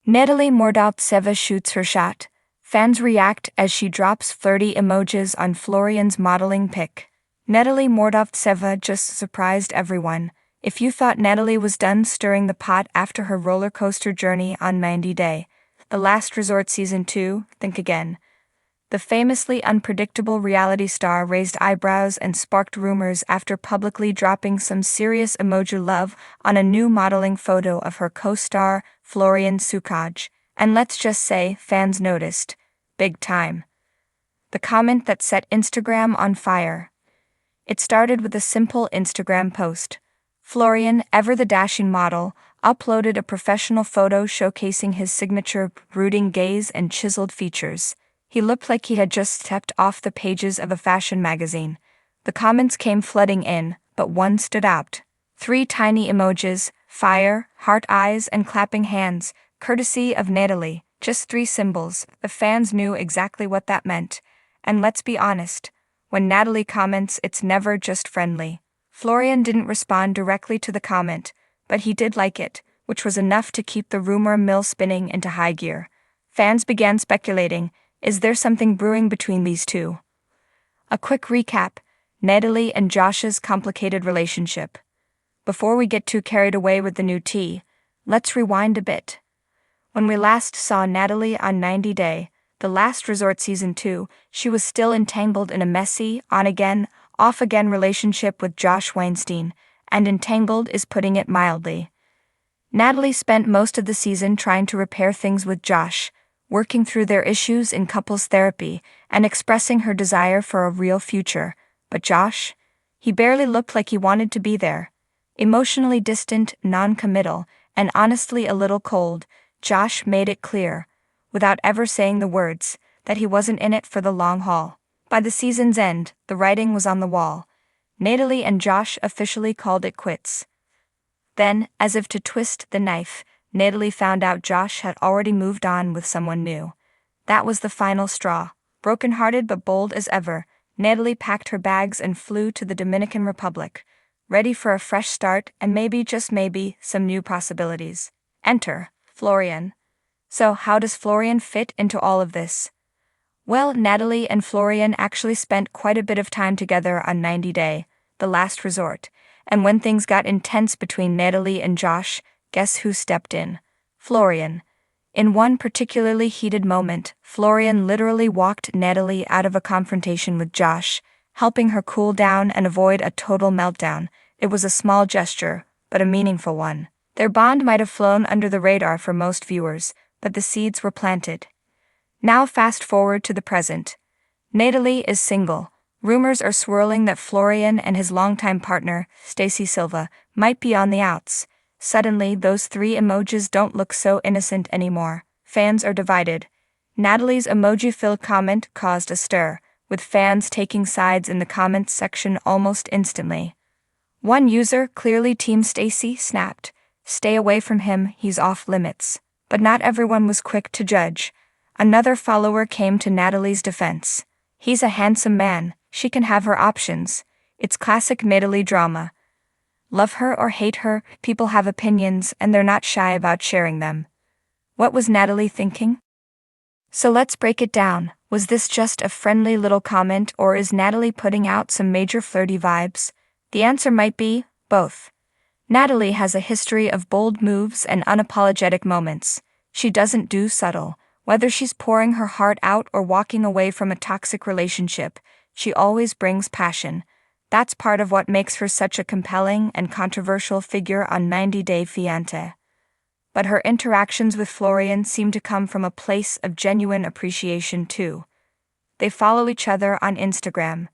Natalie Mordovtseva shoots her shot. Fans react as she drops flirty emojis on Florian's modeling pic. Natalie Mordovtseva just surprised everyone. If you thought Natalie was done stirring the pot after her roller coaster journey on 90 Day, The Last Resort Season 2, think again. The famously unpredictable reality star raised eyebrows and sparked rumors after publicly dropping some serious emoji love on a new modeling photo of her co-star, Florian Sukaj. And let's just say, fans noticed. Big time. The comment that set Instagram on fire. It started with a simple Instagram post. Florian, ever the dashing model, uploaded a professional photo showcasing his signature brooding gaze and chiseled features. He looked like he had just stepped off the pages of a fashion magazine. The comments came flooding in, but one stood out. 3 tiny emojis, fire, heart eyes, and clapping hands, courtesy of Natalie. Just 3 symbols. The fans knew exactly what that meant. And let's be honest, when Natalie comments, it's never just friendly. Florian didn't respond directly to the comment, but he did like it, which was enough to keep the rumor mill spinning into high gear. Fans began speculating, is there something brewing between these two? A quick recap, Natalie and Josh's complicated relationship. Before we get too carried away with the new tea, let's rewind a bit. When we last saw Natalie on 90 Day, The Last Resort Season 2, she was still entangled in a messy, on-again, off-again relationship with Josh Weinstein, and entangled is putting it mildly. Natalie spent most of the season trying to repair things with Josh, working through their issues in couples therapy and expressing her desire for a real future. But Josh? He barely looked like he wanted to be there. Emotionally distant, non-committal, and honestly a little cold, Josh made it clear, without ever saying the words, that he wasn't in it for the long haul. By the season's end, the writing was on the wall. Natalie and Josh officially called it quits. Then, as if to twist the knife, Natalie found out Josh had already moved on with someone new. That was the final straw. Broken-hearted but bold as ever, Natalie packed her bags and flew to the Dominican Republic, ready for a fresh start and maybe, just maybe, some new possibilities. Enter Florian. So how does Florian fit into all of this? Well, Natalie and Florian actually spent quite a bit of time together on 90 Day, The Last Resort, and when things got intense between Natalie and Josh, guess who stepped in? Florian. In one particularly heated moment, Florian literally walked Natalie out of a confrontation with Josh, helping her cool down and avoid a total meltdown. It was a small gesture, but a meaningful one. Their bond might have flown under the radar for most viewers, but the seeds were planted. Now fast forward to the present. Natalie is single. Rumors are swirling that Florian and his longtime partner, Stacey Silva, might be on the outs. Suddenly, those 3 emojis don't look so innocent anymore. Fans are divided. Natalie's emoji-filled comment caused a stir, with fans taking sides in the comments section almost instantly. One user, clearly Team Stacey, snapped, "Stay away from him, he's off limits." But not everyone was quick to judge. Another follower came to Natalie's defense. "He's a handsome man, she can have her options. It's classic Natalie drama. Love her or hate her, people have opinions and they're not shy about sharing them." What was Natalie thinking? So let's break it down. Was this just a friendly little comment, or is Natalie putting out some major flirty vibes? The answer might be both. Natalie has a history of bold moves and unapologetic moments. She doesn't do subtle. Whether she's pouring her heart out or walking away from a toxic relationship, she always brings passion. That's part of what makes her such a compelling and controversial figure on 90 Day Fiance. But her interactions with Florian seem to come from a place of genuine appreciation too. They follow each other on Instagram.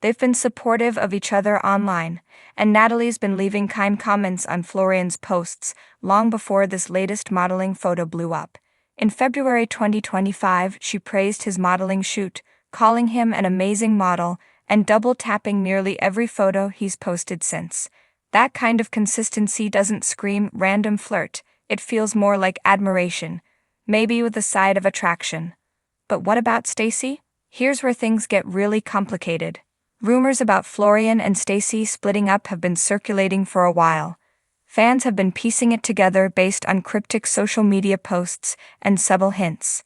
They've been supportive of each other online, and Natalie's been leaving kind comments on Florian's posts long before this latest modeling photo blew up. In February 2025, she praised his modeling shoot, calling him an amazing model, and double-tapping nearly every photo he's posted since. That kind of consistency doesn't scream random flirt, it feels more like admiration, maybe with a side of attraction. But what about Stacey? Here's where things get really complicated. Rumors about Florian and Stacey splitting up have been circulating for a while. Fans have been piecing it together based on cryptic social media posts and subtle hints.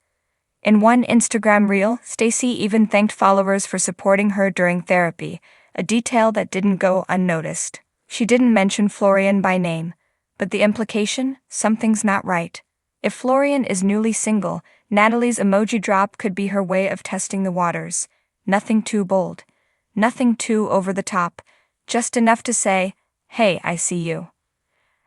In one Instagram reel, Stacy even thanked followers for supporting her during therapy, a detail that didn't go unnoticed. She didn't mention Florian by name, but the implication? Something's not right. If Florian is newly single, Natalie's emoji drop could be her way of testing the waters. Nothing too bold. Nothing too over the top. Just enough to say, "Hey, I see you."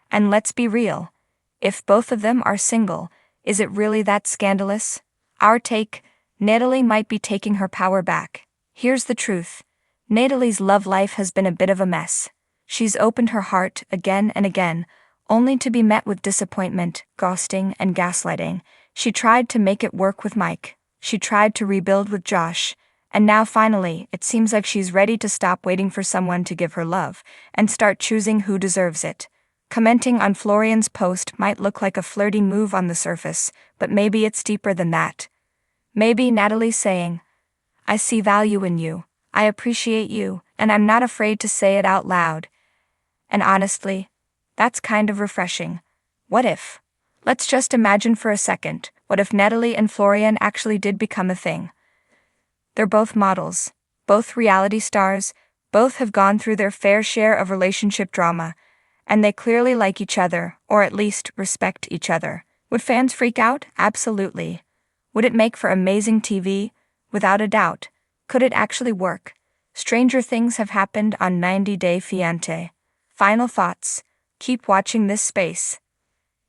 And let's be real. If both of them are single, is it really that scandalous? Our take: Natalie might be taking her power back. Here's the truth. Natalie's love life has been a bit of a mess. She's opened her heart again and again, only to be met with disappointment, ghosting, and gaslighting. She tried to make it work with Mike. She tried to rebuild with Josh. And now finally, it seems like she's ready to stop waiting for someone to give her love and start choosing who deserves it. Commenting on Florian's post might look like a flirty move on the surface, but maybe it's deeper than that. Maybe Natalie's saying, "I see value in you, I appreciate you, and I'm not afraid to say it out loud." And honestly, that's kind of refreshing. What if? Let's just imagine for a second, what if Natalie and Florian actually did become a thing? They're both models, both reality stars, both have gone through their fair share of relationship drama, and they clearly like each other, or at least respect each other. Would fans freak out? Absolutely. Would it make for amazing TV? Without a doubt. Could it actually work? Stranger things have happened on 90 Day Fiance. Final thoughts. Keep watching this space.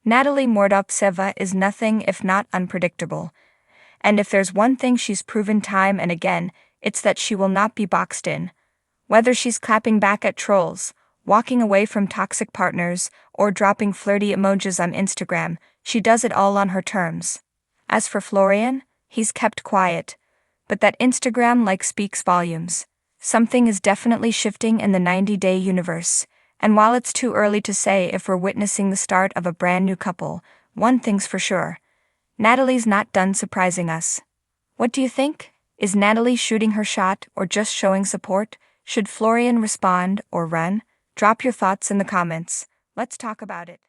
Natalie Mordovtseva is nothing if not unpredictable. And if there's one thing she's proven time and again, it's that she will not be boxed in. Whether she's clapping back at trolls, walking away from toxic partners, or dropping flirty emojis on Instagram, she does it all on her terms. As for Florian, he's kept quiet. But that Instagram like speaks volumes. Something is definitely shifting in the 90-day universe. And while it's too early to say if we're witnessing the start of a brand new couple, one thing's for sure. Natalie's not done surprising us. What do you think? Is Natalie shooting her shot or just showing support? Should Florian respond or run? Drop your thoughts in the comments. Let's talk about it.